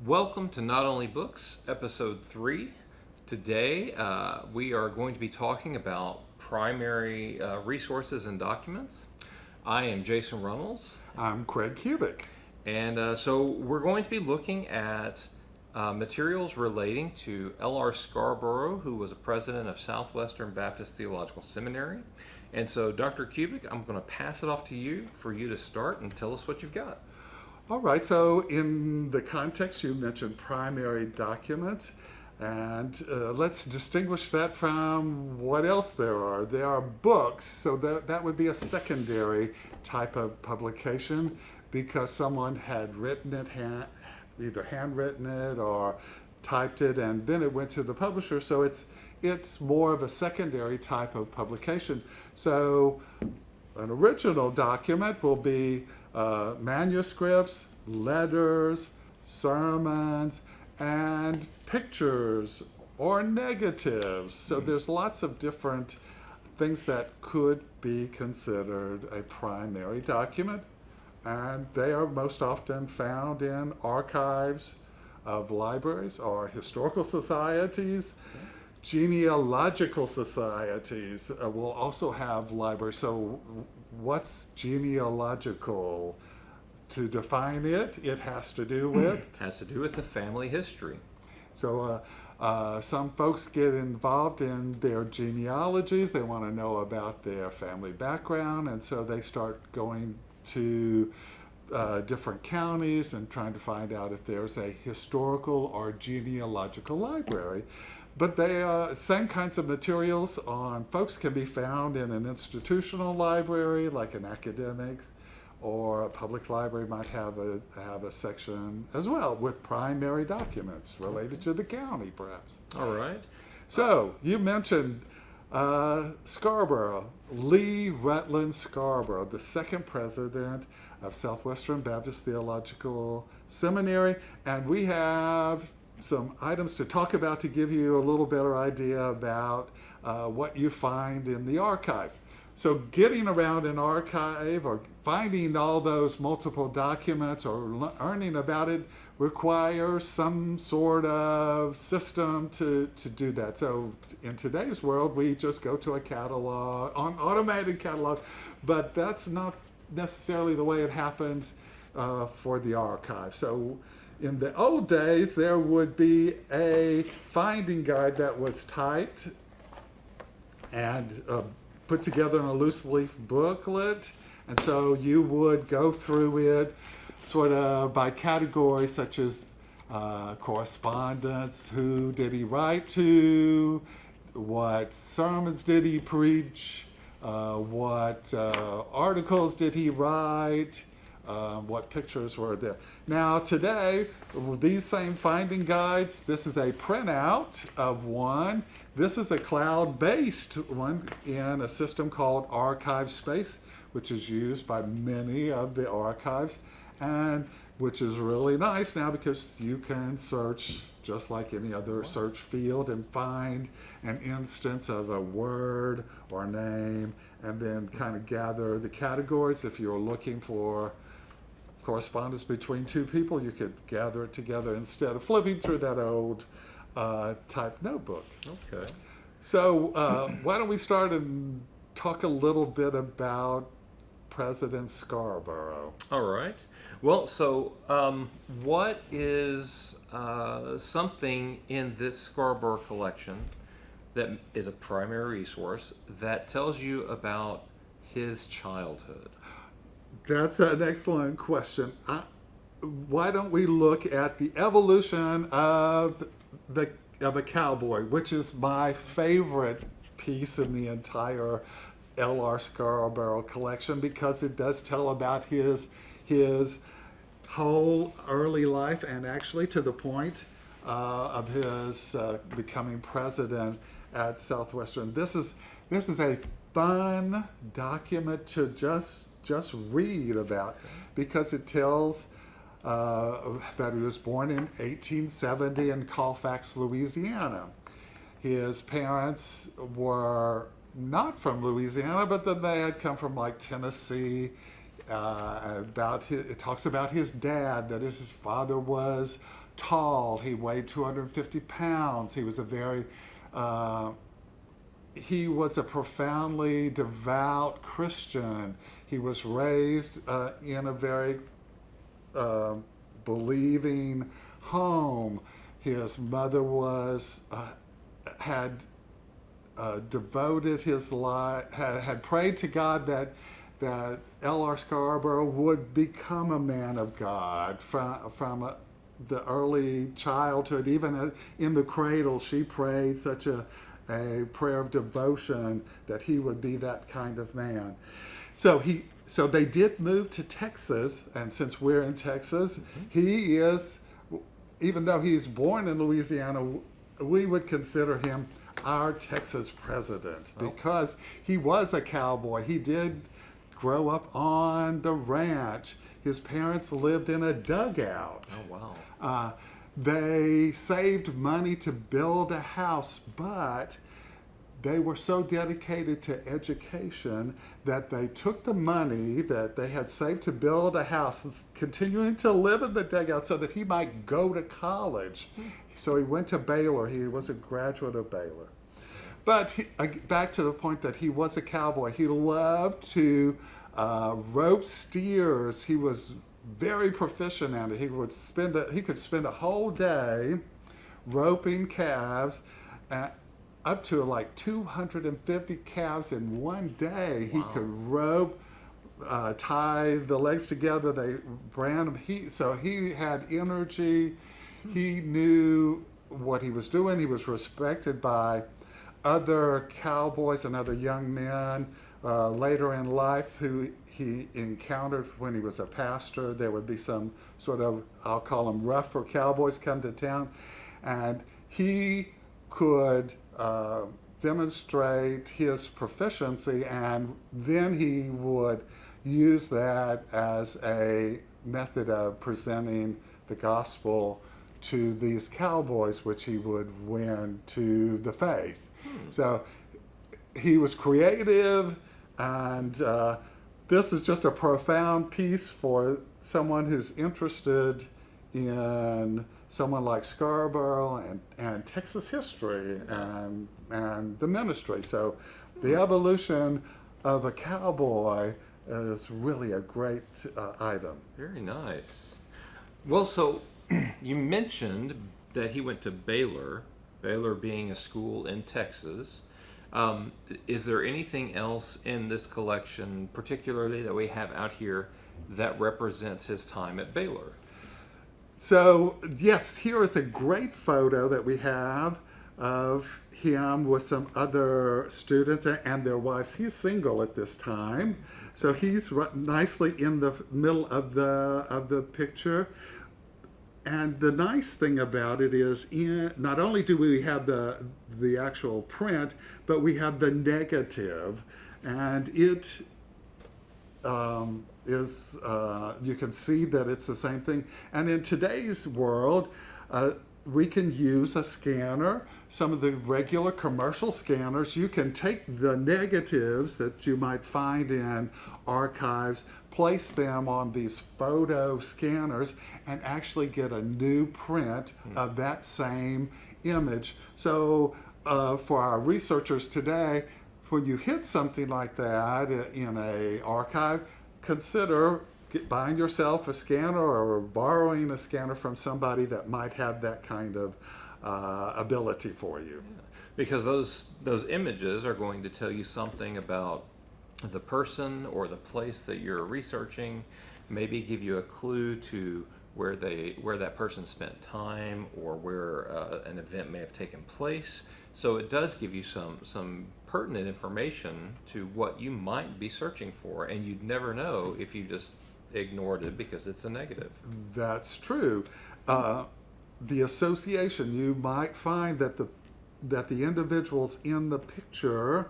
Welcome to Not Only Books, Episode 3. Today, we are going to be talking about primary resources and documents. I am Jason Runnels. I'm Craig Kubik. And so we're going to be looking at materials relating to L.R. Scarborough, who was a president of Southwestern Baptist Theological Seminary. And so, Dr. Kubik, I'm going to pass it off to you for you to start and tell us what you've got. All right, so in the context, you mentioned primary documents, and let's distinguish that from what else there are. There are books, so that would be a secondary type of publication because someone had written it, either handwritten it or typed it, and then it went to the publisher, so it's more of a secondary type of publication. So an original document will be manuscripts, letters, sermons, and pictures or negatives. So there's lots of different things that could be considered a primary document, and they are most often found in archives of libraries or historical societies. Genealogical societies will also have libraries. So what's genealogical? To define it, it has to do with? Has to do with the family history. So some folks get involved in their genealogies. They want to know about their family background, and so they start going to different counties and trying to find out if there's a historical or genealogical library. But they same kinds of materials on folks can be found in an institutional library, like an academic, or a public library might have a section as well with primary documents related to the county, perhaps. All right. So you mentioned Scarborough, Lee Rutland Scarborough, the second president of Southwestern Baptist Theological Seminary, and we have some items to talk about to give you a little better idea about what you find in the archive. So getting around an archive or finding all those multiple documents or learning about it requires some sort of system to do that. So in today's world, we just go to a catalog, an automated catalog, but that's not necessarily the way it happens for the archive. So in the old days, there would be a finding guide that was typed and put together in a loose leaf booklet, and so you would go through it sort of by categories such as correspondence, who did he write to, what sermons did he preach, what articles did he write, what pictures were there. Now today, these same finding guides, this is a printout of one. This is a cloud-based one in a system called Archive Space, which is used by many of the archives, and which is really nice now because you can search just like any other search field and find an instance of a word or name, and then kind of gather the categories. If you're looking for correspondence between two people, you could gather it together instead of flipping through that old type notebook. Okay. So why don't we start and talk a little bit about President Scarborough? All right. Well, so what is something in this Scarborough collection that is a primary resource that tells you about his childhood? That's an excellent question. Why don't we look at the evolution of a cowboy, which is my favorite piece in the entire L.R. Scarborough collection because it does tell about his whole early life and actually to the point of his becoming president at Southwestern. This is a fun document to just read about because it tells that he was born in 1870 in Colfax, Louisiana. His parents were not from Louisiana, but then they had come from like Tennessee it talks about his dad, that his father was tall. He weighed 250 pounds. He was a profoundly devout Christian. He was raised in a very believing home. His mother had devoted his life, had prayed to God that L.R. Scarborough would become a man of God from the early childhood. Even in the cradle, she prayed such a prayer of devotion that he would be that kind of man. So they did move to Texas, and since we're in Texas, he is, even though he's born in Louisiana, we would consider him our Texas president because he was a cowboy. He did grow up on the ranch. His parents lived in a dugout. Oh, wow. They saved money to build a house, but they were so dedicated to education that they took the money that they had saved to build a house and continuing to live in the dugout so that he might go to college. So he went to Baylor. He was a graduate of Baylor. But back to the point that he was a cowboy. He loved to rope steers. He was very proficient at it. He could spend a whole day roping calves, up to like 250 calves in one day. Wow. He could rope, tie the legs together. They brand him. So he had energy. He knew what he was doing. He was respected by other cowboys and other young men later in life who he encountered when he was a pastor. There would be some sort of, I'll call them rougher cowboys come to town, and he could demonstrate his proficiency, and then he would use that as a method of presenting the gospel to these cowboys, which he would win to the faith. So he was creative, and this is just a profound piece for someone who's interested in someone like Scarborough and Texas history and the ministry. So the evolution of a cowboy is really a great item. Very nice. Well, so you mentioned that he went to Baylor being a school in Texas. Is there anything else in this collection, particularly that we have out here, that represents his time at Baylor? So, yes, here is a great photo that we have of him with some other students and their wives. He's single at this time, so he's nicely in the middle of the picture. And the nice thing about it is, not only do we have the actual print, but we have the negative, and it is, you can see that it's the same thing. And in today's world, we can use a scanner. Some of the regular commercial scanners, you can take the negatives that you might find in archives, place them on these photo scanners, and actually get a new print of that same image. So for our researchers today, when you hit something like that in an archive, consider buying yourself a scanner or borrowing a scanner from somebody that might have that kind of ability for you. Yeah. Because those images are going to tell you something about the person or the place that you're researching, maybe give you a clue to where that person spent time or where an event may have taken place. So it does give you some pertinent information to what you might be searching for, and you'd never know if you just ignored it because it's a negative. That's true. The association, you might find that the individuals in the picture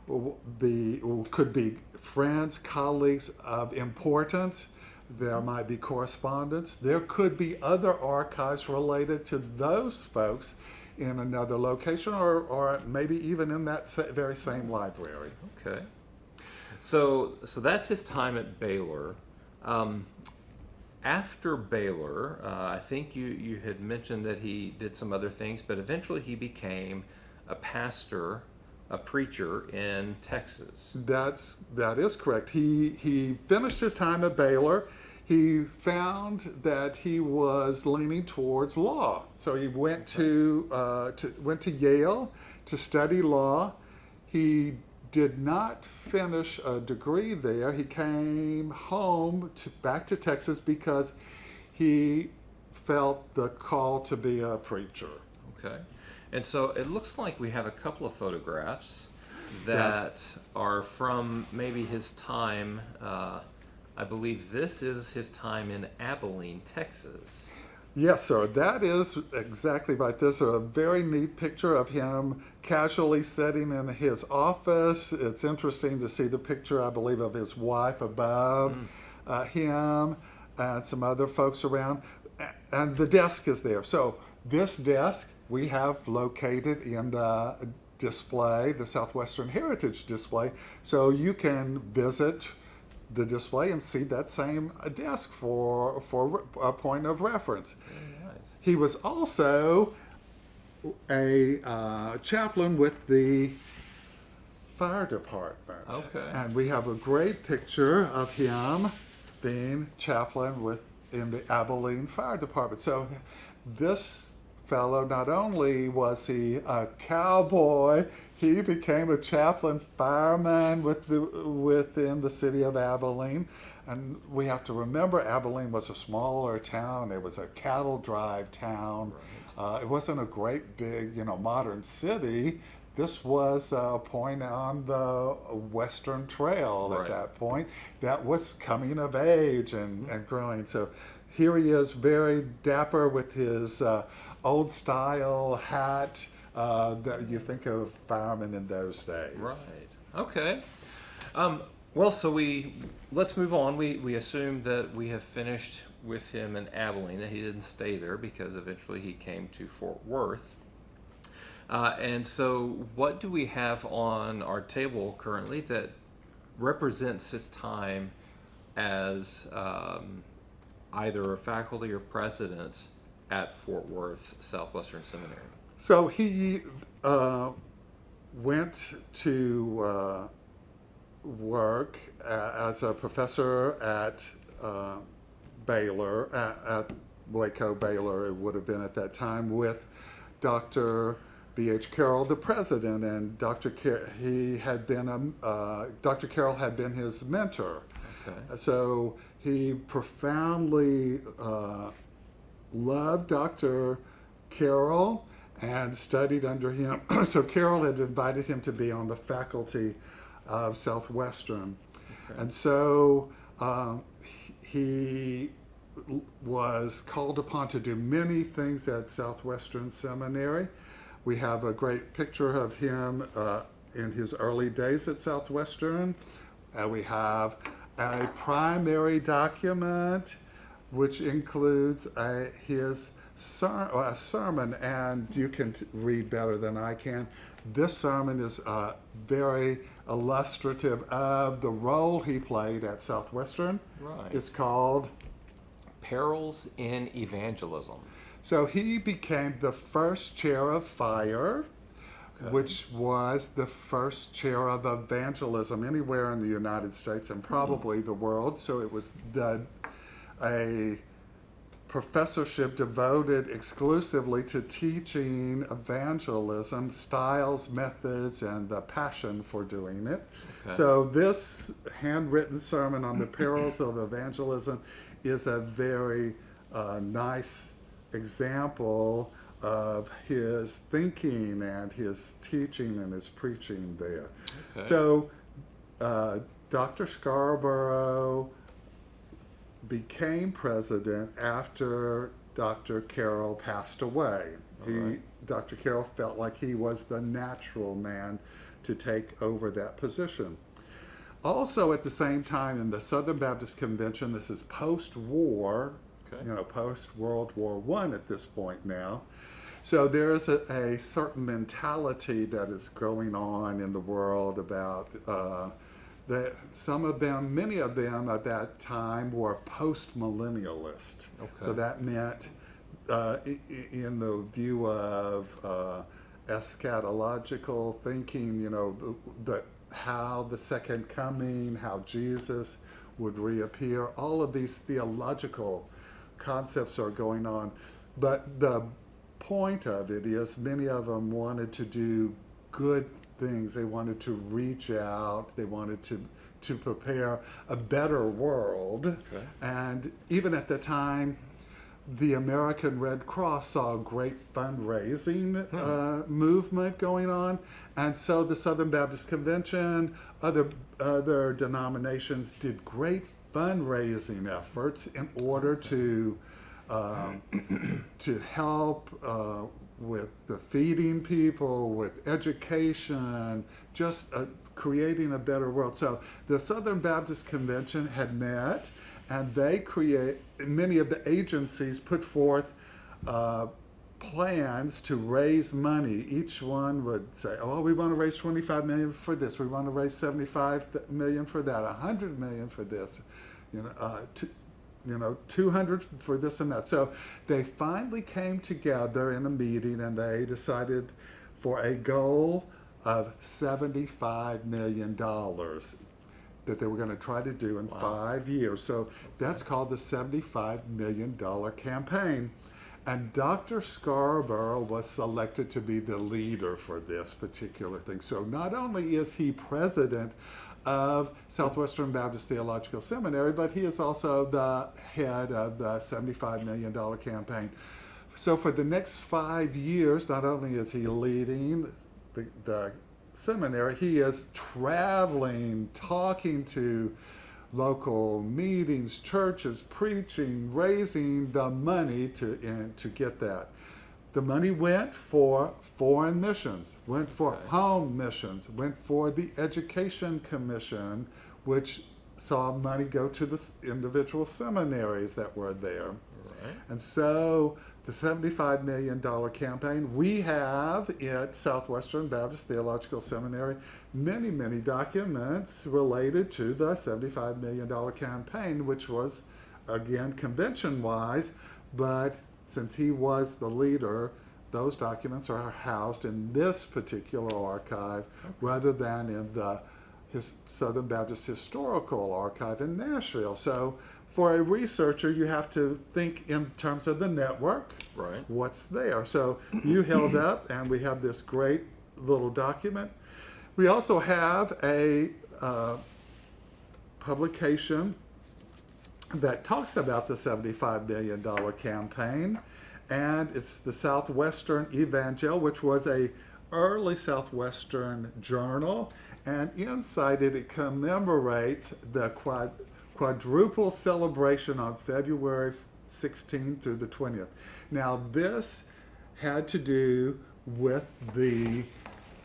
could be friends, colleagues of importance. There might be correspondence. There could be other archives related to those folks in another location, or maybe even in that very same library. Okay. So that's his time at Baylor. After Baylor, I think you had mentioned that he did some other things, but eventually he became a pastor, a preacher in Texas. That is correct. He finished his time at Baylor. He found that he was leaning towards law, so he went went to Yale to study law. He did not finish a degree there. He came home back to Texas because he felt the call to be a preacher. Okay. And so it looks like we have a couple of photographs that are from maybe his time. I believe this is his time in Abilene, Texas. Yes, sir. That is exactly right. This is a very neat picture of him casually sitting in his office. It's interesting to see the picture, I believe, of his wife above him and some other folks around. And the desk is there. So this desk we have located in the display, the Southwestern Heritage display. So you can visit the display and see that same desk for a point of reference. Very nice. He was also a chaplain with the fire department. Okay. And we have a great picture of him being chaplain in the Abilene Fire Department. So this fellow, not only was he a cowboy, he became a chaplain fireman within the city of Abilene. And we have to remember Abilene was a smaller town. It was a cattle drive town. Right. It wasn't a great big, modern city. This was a point on the Western Trail Right. at that point that was coming of age and growing. So here he is, very dapper with his old style hat that you think of firemen in those days. Right. Okay. Well, so let's move on. We assume that we have finished with him in Abilene, that he didn't stay there because eventually he came to Fort Worth. And so what do we have on our table currently that represents his time as either a faculty or president at Fort Worth Southwestern Seminary? So he went to work as a professor at Baylor, at Waco Baylor, it would have been at that time, with Dr. B.H. Carroll, the president, and Dr. Carroll had been his mentor. Okay. So he profoundly loved Dr. Carroll and studied under him. So Carroll had invited him to be on the faculty of Southwestern. Okay. And so he was called upon to do many things at Southwestern Seminary. We have a great picture of him in his early days at Southwestern. We have a primary document which includes his sermon, and you can read better than I can. This sermon is very illustrative of the role he played at Southwestern. Right. It's called Perils in Evangelism. So he became the first chair of fire, Okay. which was the first chair of evangelism anywhere in the United States and probably the world. So it was a professorship devoted exclusively to teaching evangelism, styles, methods, and the passion for doing it. Okay. So this handwritten sermon on the perils of evangelism is a very nice example of his thinking and his teaching and his preaching there. Okay. So Dr. Scarborough became president after Dr. Carroll passed away. Right. Dr. Carroll felt like he was the natural man to take over that position. Also at the same time in the Southern Baptist Convention, this is post-war, Okay. post-World War I at this point now. So there is a certain mentality that is going on in the world about Some of them, many of them at that time were post-millennialist. Okay. So that meant, in the view of eschatological thinking, how the second coming, how Jesus would reappear, all of these theological concepts are going on. But the point of it is many of them wanted to do good things. They wanted to reach out. They wanted to prepare a better world. Okay. And even at the time, the American Red Cross saw a great fundraising movement going on. And so the Southern Baptist Convention, other denominations did great fundraising efforts in order to help with the feeding people, with education, just creating a better world. So the Southern Baptist Convention had met, and many of the agencies put forth plans to raise money. Each one would say, oh, we want to raise 25 million for this. We want to raise 75 million for that, 100 million for this, 200 for this and that. So they finally came together in a meeting, and they decided for a goal of $75 million that they were going to try to do in 5 years. So that's called the $75 million campaign. And Dr. Scarborough was selected to be the leader for this particular thing. So not only is he president of Southwestern Baptist Theological Seminary, but he is also the head of the $75 million campaign. So for the next 5 years, not only is he leading the seminary, he is traveling, talking to local meetings, churches, preaching, raising the money to get that. The money went for foreign missions, went for home missions, went for the Education Commission, which saw money go to the individual seminaries that were there. Right. And so the $75 million campaign, we have at Southwestern Baptist Theological Seminary many, many documents related to the $75 million campaign, which was, again, convention-wise, but since he was the leader, those documents are housed in this particular archive rather than in the Southern Baptist Historical Archive in Nashville. So for a researcher, you have to think in terms of the network. Right. What's there? So you held up, and we have this great little document. We also have a publication that talks about the $75 million campaign, and it's the Southwestern Evangel, which was a early Southwestern journal, and inside it commemorates the quadruple celebration on February 16th through the 20th. Now this had to do with the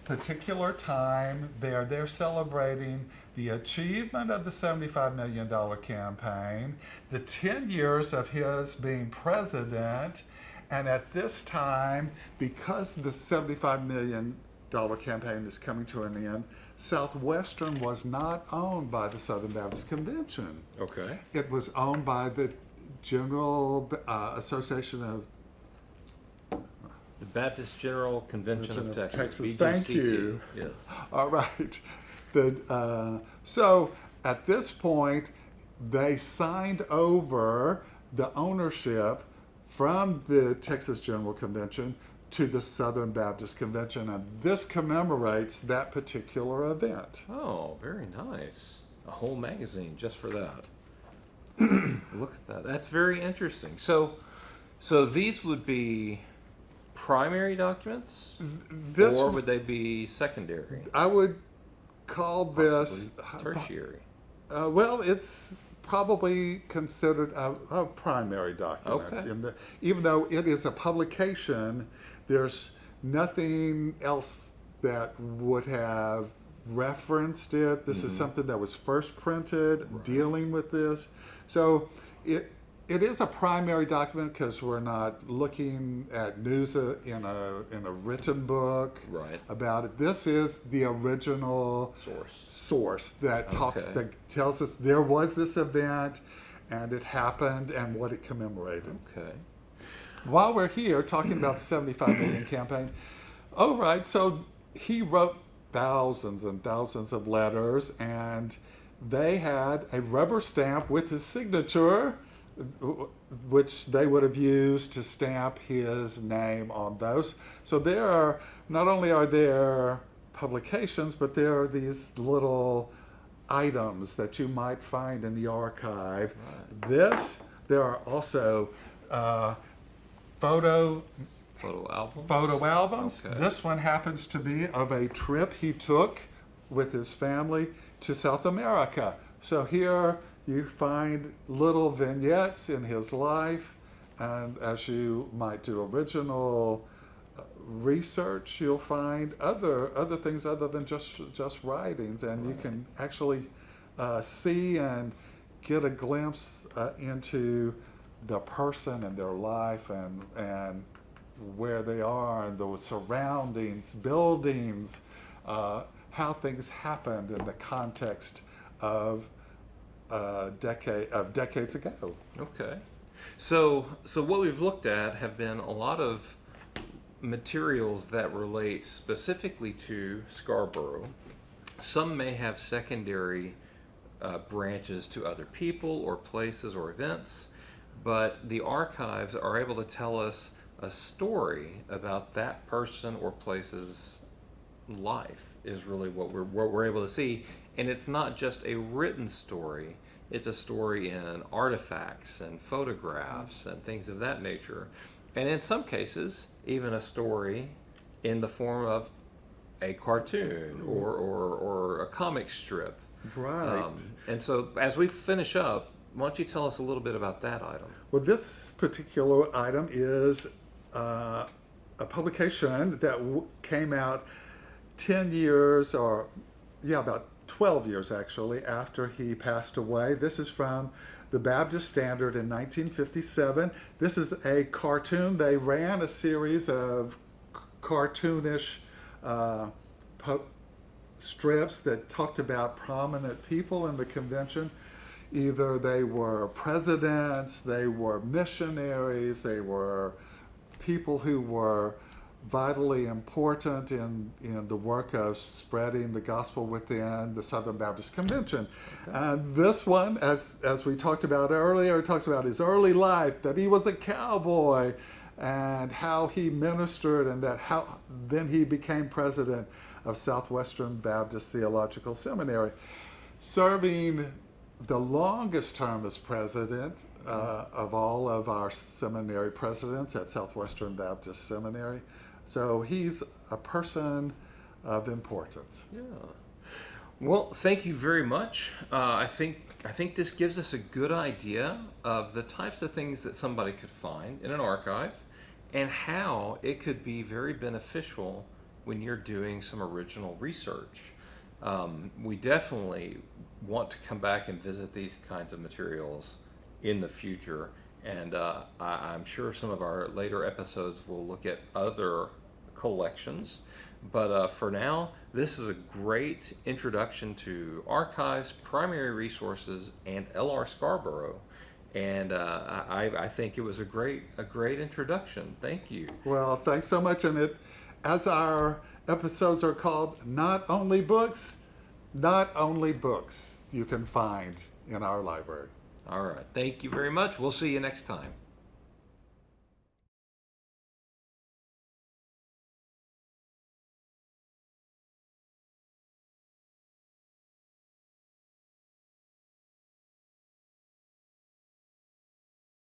particular time they're celebrating the achievement of the $75 million campaign, the 10 years of his being president, and at this time, because the $75 million campaign is coming to an end, Southwestern was not owned by the Southern Baptist Convention. Okay. It was owned by the General Association of The Baptist General Convention of Texas. BGCT. Thank you. Yes. All right. So at this point, they signed over the ownership from the Texas General Convention to the Southern Baptist Convention, and this commemorates that particular event. Oh, very nice. A whole magazine just for that. Look at that. That's very interesting. So these would be primary documents, or would they be secondary? I would call this tertiary. Well, it's probably considered a primary document. Okay. Even though it is a publication, there's nothing else that would have referenced it. This is something that was first printed dealing with this. So it is a primary document because we're not looking at news in a written book Right. about it. This is the original source that Okay. that tells us there was this event and it happened and what it commemorated. Okay. While we're here talking about the 75 million campaign, all right, so he wrote thousands and thousands of letters, and they had a rubber stamp with his signature, which they would have used to stamp his name on those. So there are, not only are there publications, but there are these little items that you might find in the archive. Right. There are also photo Photo album. albums. Okay. This one happens to be of a trip he took with his family to South America. So here you find little vignettes in his life, and as you might do original research, you'll find other things other than just writings, and you can actually see and get a glimpse into the person and their life and where they are and the surroundings, buildings, how things happened in the context of decades ago. Okay. So what we've looked at have been a lot of materials that relate specifically to Scarborough. Some may have secondary branches to other people or places or events, but the archives are able to tell us a story about that person or place's life is really what we're able to see. And it's not just a written story, it's a story in artifacts and photographs and things of that nature. And in some cases, even a story in the form of a cartoon or a comic strip. Right. And so as we finish up, why don't you tell us a little bit about that item? Well, this particular item is a publication that came out 10 years, or about 12 years actually, after he passed away. This is from the Baptist Standard in 1957. This is a cartoon. They ran a series of cartoonish strips that talked about prominent people in the convention. Either they were presidents, they were missionaries, they were people who were vitally important in the work of spreading the gospel within the Southern Baptist Convention. Okay. And this one, as we talked about earlier, talks about his early life, that he was a cowboy, and how he ministered, and that how then he became president of Southwestern Baptist Theological Seminary, serving the longest term as president of all of our seminary presidents at Southwestern Baptist Seminary. So he's a person of importance. Yeah. Well, thank you very much. I think this gives us a good idea of the types of things that somebody could find in an archive and how it could be very beneficial when you're doing some original research. We definitely want to come back and visit these kinds of materials in the future, and I'm sure some of our later episodes will look at other collections, but for now, this is a great introduction to archives, primary resources, and L.R. Scarborough, and I think it was a great introduction. Thank you. Well, thanks so much, and as our episodes are called, not only books you can find in our library. All right. Thank you very much. We'll see you next time.